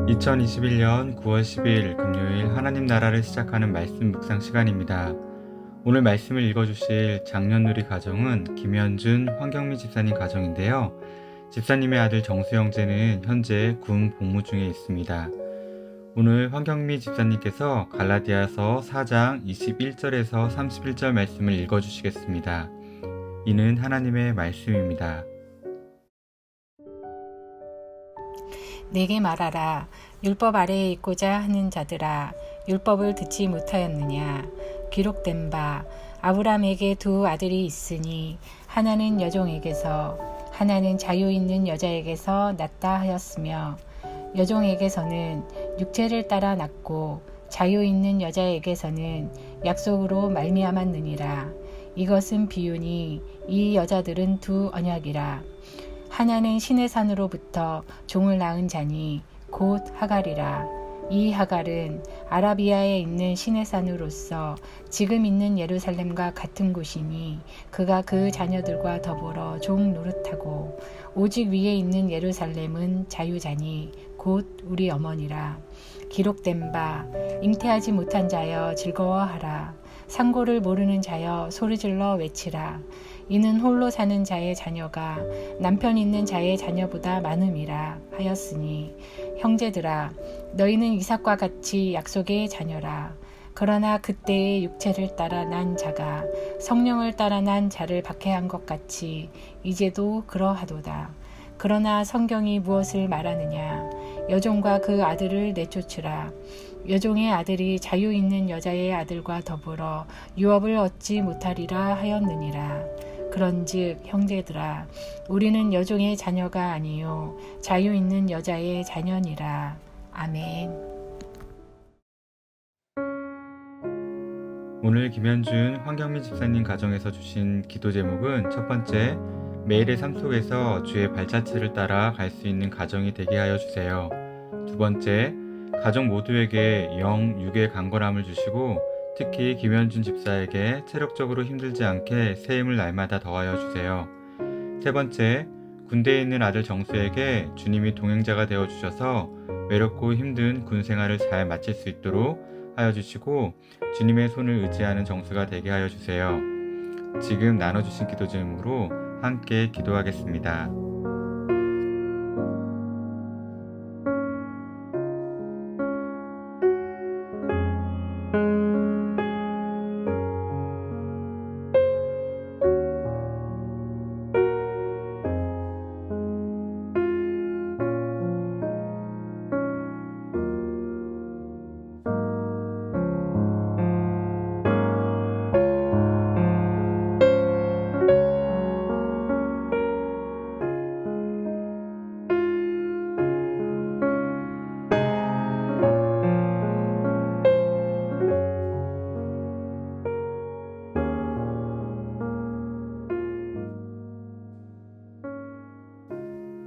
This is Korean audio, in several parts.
2021년 9월 10일 금요일 하나님 나라를 시작하는 말씀 묵상 시간입니다. 오늘 말씀을 읽어주실 장년누리 가정은 김현준, 황경미 집사님 가정인데요. 집사님의 아들 정수 형제는 현재 군 복무 중에 있습니다. 오늘 황경미 집사님께서 갈라디아서 4장 21절에서 31절 말씀을 읽어주시겠습니다. 이는 하나님의 말씀입니다. 내게 말하라. 율법 아래에 있고자 하는 자들아, 율법을 듣지 못하였느냐. 기록된 바 아브라함에게 두 아들이 있으니 하나는 여종에게서 하나는 자유 있는 여자에게서 났다 하였으며, 여종에게서는 육체를 따라 났고 자유 있는 여자에게서는 약속으로 말미암았느니라. 이것은 비유니 이 여자들은 두 언약이라. 하나는 신의 산으로부터 종을 낳은 자니 곧 하갈이라. 이 하갈은 아라비아에 있는 신의 산으로서 지금 있는 예루살렘과 같은 곳이니 그가 그 자녀들과 더불어 종 노릇하고, 오직 위에 있는 예루살렘은 자유자니 곧 우리 어머니라. 기록된 바 잉태하지 못한 자여 즐거워하라. 상고를 모르는 자여 소리질러 외치라. 이는 홀로 사는 자의 자녀가 남편 있는 자의 자녀보다 많음이라 하였으니, 형제들아, 너희는 이삭과 같이 약속의 자녀라. 그러나 그때의 육체를 따라 난 자가 성령을 따라 난 자를 박해한 것 같이 이제도 그러하도다. 그러나 성경이 무엇을 말하느냐. 여종과 그 아들을 내쫓으라. 여종의 아들이 자유 있는 여자의 아들과 더불어 유업을 얻지 못하리라 하였느니라. 그런즉 형제들아, 우리는 여종의 자녀가 아니요 자유 있는 여자의 자녀니라. 아멘. 오늘 김현준, 황경미 집사님 가정에서 주신 기도 제목은 첫 번째, 매일의 삶 속에서 주의 발자취를 따라 갈 수 있는 가정이 되게 하여 주세요. 두 번째, 가족 모두에게 영, 육의 강건함을 주시고 특히 김현준 집사에게 체력적으로 힘들지 않게 새 힘을 날마다 더하여 주세요. 세 번째, 군대에 있는 아들 정수에게 주님이 동행자가 되어 주셔서 외롭고 힘든 군 생활을 잘 마칠 수 있도록 하여 주시고 주님의 손을 의지하는 정수가 되게 하여 주세요. 지금 나눠주신 기도 제목으로 함께 기도하겠습니다.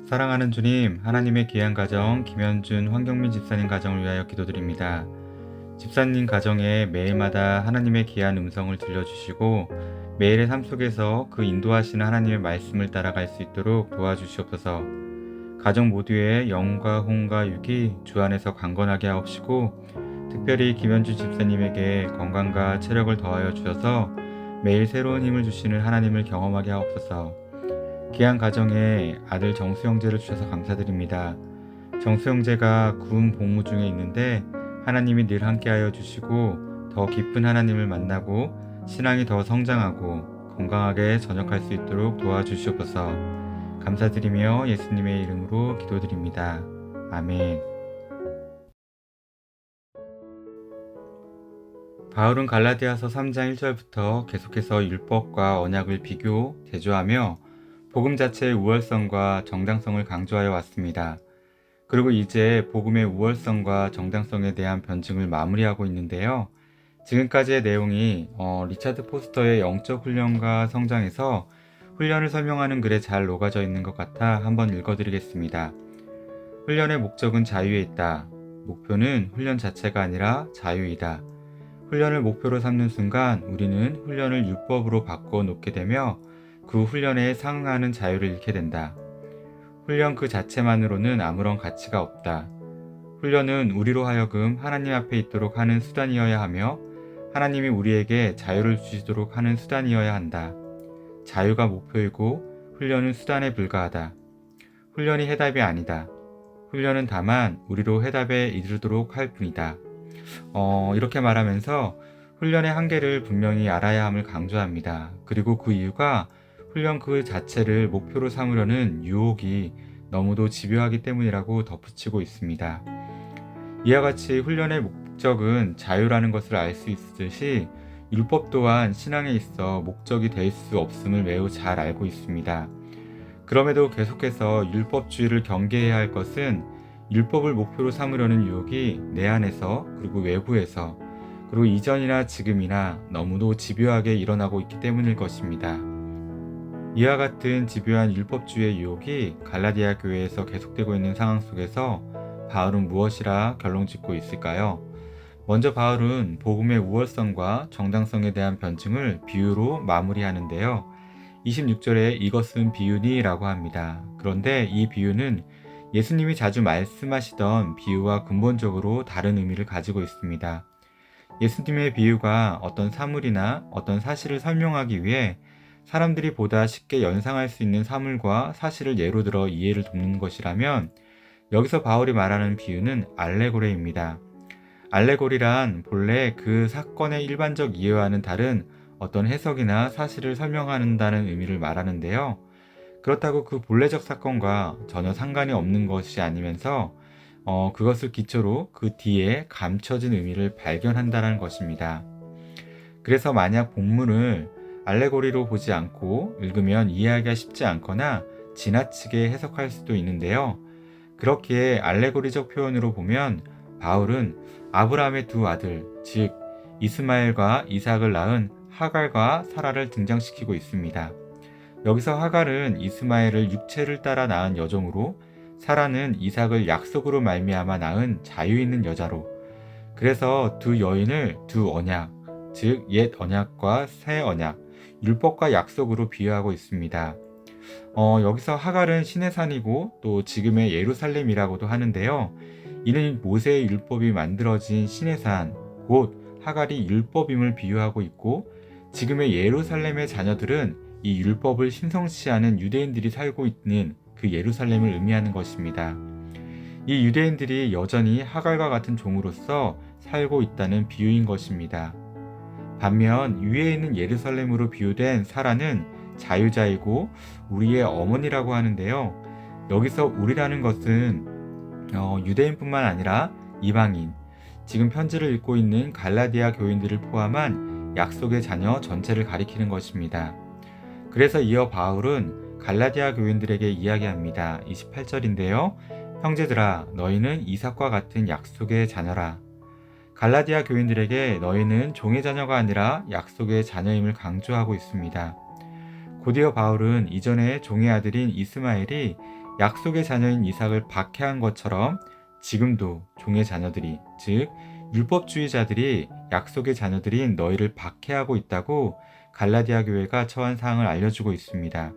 사랑하는 주님, 하나님의 귀한 가정 김현준, 황경민 집사님 가정을 위하여 기도드립니다. 집사님 가정에 매일마다 하나님의 귀한 음성을 들려주시고 매일의 삶 속에서 그 인도하시는 하나님의 말씀을 따라갈 수 있도록 도와주시옵소서. 가정 모두의 영과 혼과 육이 주 안에서 강건하게 하옵시고, 특별히 김현준 집사님에게 건강과 체력을 더하여 주셔서 매일 새로운 힘을 주시는 하나님을 경험하게 하옵소서. 귀한 가정에 아들 정수 형제를 주셔서 감사드립니다. 정수 형제가 군 복무 중에 있는데 하나님이 늘 함께하여 주시고 더 깊은 하나님을 만나고 신앙이 더 성장하고 건강하게 전역할 수 있도록 도와주시옵소서. 감사드리며 예수님의 이름으로 기도드립니다. 아멘. 바울은 갈라디아서 3장 1절부터 계속해서 율법과 언약을 비교, 대조하며 복음 자체의 우월성과 정당성을 강조하여 왔습니다. 그리고 이제 복음의 우월성과 정당성에 대한 변증을 마무리하고 있는데요. 지금까지의 내용이 리차드 포스터의 영적 훈련과 성장에서 훈련을 설명하는 글에 잘 녹아져 있는 것 같아 한번 읽어드리겠습니다. 훈련의 목적은 자유에 있다. 목표는 훈련 자체가 아니라 자유이다. 훈련을 목표로 삼는 순간 우리는 훈련을 율법으로 바꿔 놓게 되며 그 훈련에 상응하는 자유를 잃게 된다. 훈련 그 자체만으로는 아무런 가치가 없다. 훈련은 우리로 하여금 하나님 앞에 있도록 하는 수단이어야 하며 하나님이 우리에게 자유를 주시도록 하는 수단이어야 한다. 자유가 목표이고 훈련은 수단에 불과하다. 훈련이 해답이 아니다. 훈련은 다만 우리로 해답에 이르도록 할 뿐이다. 이렇게 말하면서 훈련의 한계를 분명히 알아야 함을 강조합니다. 그리고 그 이유가 훈련 그 자체를 목표로 삼으려는 유혹이 너무도 집요하기 때문이라고 덧붙이고 있습니다. 이와 같이 훈련의 목적은 자유라는 것을 알 수 있듯이 율법 또한 신앙에 있어 목적이 될 수 없음을 매우 잘 알고 있습니다. 그럼에도 계속해서 율법주의를 경계해야 할 것은 율법을 목표로 삼으려는 유혹이 내 안에서 그리고 외부에서 그리고 이전이나 지금이나 너무도 집요하게 일어나고 있기 때문일 것입니다. 이와 같은 집요한 율법주의의 유혹이 갈라디아 교회에서 계속되고 있는 상황 속에서 바울은 무엇이라 결론짓고 있을까요? 먼저 바울은 복음의 우월성과 정당성에 대한 변증을 비유로 마무리하는데요. 26절에 이것은 비유니 라고 합니다. 그런데 이 비유는 예수님이 자주 말씀하시던 비유와 근본적으로 다른 의미를 가지고 있습니다. 예수님의 비유가 어떤 사물이나 어떤 사실을 설명하기 위해 사람들이 보다 쉽게 연상할 수 있는 사물과 사실을 예로 들어 이해를 돕는 것이라면 여기서 바울이 말하는 비유는 알레고레입니다. 알레고리란 본래 그 사건의 일반적 이해와는 다른 어떤 해석이나 사실을 설명한다는 의미를 말하는데요. 그렇다고 그 본래적 사건과 전혀 상관이 없는 것이 아니면서 그것을 기초로 그 뒤에 감춰진 의미를 발견한다는 것입니다. 그래서 만약 본문을 알레고리로 보지 않고 읽으면 이해하기가 쉽지 않거나 지나치게 해석할 수도 있는데요. 그렇기에 알레고리적 표현으로 보면 바울은 아브라함의 두 아들, 즉 이스마엘과 이삭을 낳은 하갈과 사라를 등장시키고 있습니다. 여기서 하갈은 이스마엘을 육체를 따라 낳은 여종으로 사라는 이삭을 약속으로 말미암아 낳은 자유 있는 여자로, 그래서 두 여인을 두 언약, 즉 옛 언약과 새 언약, 율법과 약속으로 비유하고 있습니다. 여기서 하갈은 시내산이고 또 지금의 예루살렘이라고도 하는데요. 이는 모세의 율법이 만들어진 시내산, 곧 하갈이 율법임을 비유하고 있고 지금의 예루살렘의 자녀들은 이 율법을 신성시하는 유대인들이 살고 있는 그 예루살렘을 의미하는 것입니다. 이 유대인들이 여전히 하갈과 같은 종으로서 살고 있다는 비유인 것입니다. 반면 위에 있는 예루살렘으로 비유된 사라는 자유자이고 우리의 어머니라고 하는데요. 여기서 우리라는 것은 유대인뿐만 아니라 이방인, 지금 편지를 읽고 있는 갈라디아 교인들을 포함한 약속의 자녀 전체를 가리키는 것입니다. 그래서 이어 바울은 갈라디아 교인들에게 이야기합니다. 28절인데요. 형제들아, 너희는 이삭과 같은 약속의 자녀라. 갈라디아 교인들에게 너희는 종의 자녀가 아니라 약속의 자녀임을 강조하고 있습니다. 곧이어 바울은 이전에 종의 아들인 이스마엘이 약속의 자녀인 이삭을 박해한 것처럼 지금도 종의 자녀들이, 즉 율법주의자들이 약속의 자녀들인 너희를 박해하고 있다고 갈라디아 교회가 처한 사항을 알려주고 있습니다.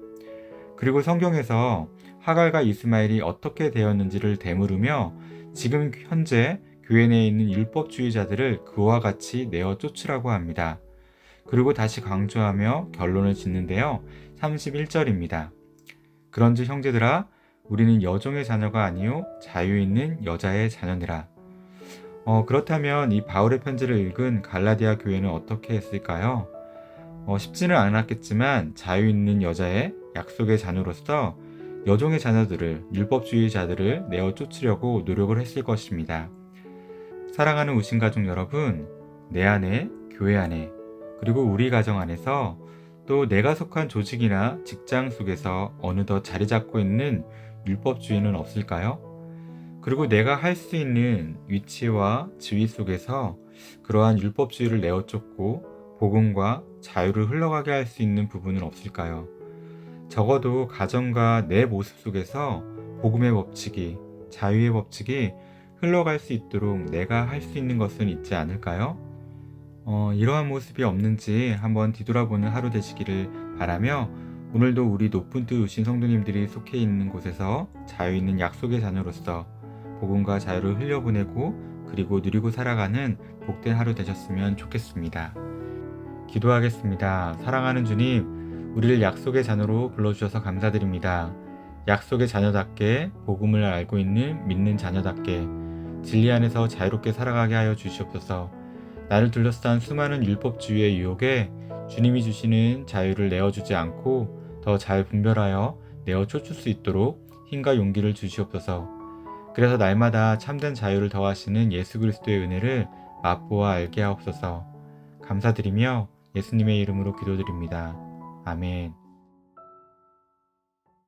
그리고 성경에서 하갈과 이스마엘이 어떻게 되었는지를 되물으며 지금 현재 교회 내에 있는 율법주의자들을 그와 같이 내어 쫓으라고 합니다. 그리고 다시 강조하며 결론을 짓는데요. 31절입니다. 그런즉 형제들아, 우리는 여종의 자녀가 아니요 자유 있는 여자의 자녀니라. 그렇다면 이 바울의 편지를 읽은 갈라디아 교회는 어떻게 했을까요? 쉽지는 않았겠지만 자유 있는 여자의 약속의 자녀로서 여종의 자녀들을, 율법주의자들을 내어 쫓으려고 노력을 했을 것입니다. 사랑하는 우신 가족 여러분, 내 안에, 교회 안에, 그리고 우리 가정 안에서 또 내가 속한 조직이나 직장 속에서 어느덧 자리 잡고 있는 율법주의는 없을까요? 그리고 내가 할 수 있는 위치와 지위 속에서 그러한 율법주의를 내어 쫓고 복음과 자유를 흘러가게 할 수 있는 부분은 없을까요? 적어도 가정과 내 모습 속에서 복음의 법칙이, 자유의 법칙이 흘러갈 수 있도록 내가 할 수 있는 것은 있지 않을까요? 이러한 모습이 없는지 한번 뒤돌아보는 하루 되시기를 바라며 오늘도 우리 높은 뜻 우신 성도님들이 속해 있는 곳에서 자유 있는 약속의 자녀로서 복음과 자유를 흘려보내고 그리고 누리고 살아가는 복된 하루 되셨으면 좋겠습니다. 기도하겠습니다. 사랑하는 주님, 우리를 약속의 자녀로 불러주셔서 감사드립니다. 약속의 자녀답게 복음을 알고 있는 믿는 자녀답게 진리 안에서 자유롭게 살아가게 하여 주시옵소서. 나를 둘러싼 수많은 율법주의의 유혹에 주님이 주시는 자유를 내어주지 않고 더 잘 분별하여 내어 쫓을 수 있도록 힘과 용기를 주시옵소서. 그래서 날마다 참된 자유를 더하시는 예수 그리스도의 은혜를 맛보아 알게 하옵소서. 감사드리며 예수님의 이름으로 기도드립니다. 아멘.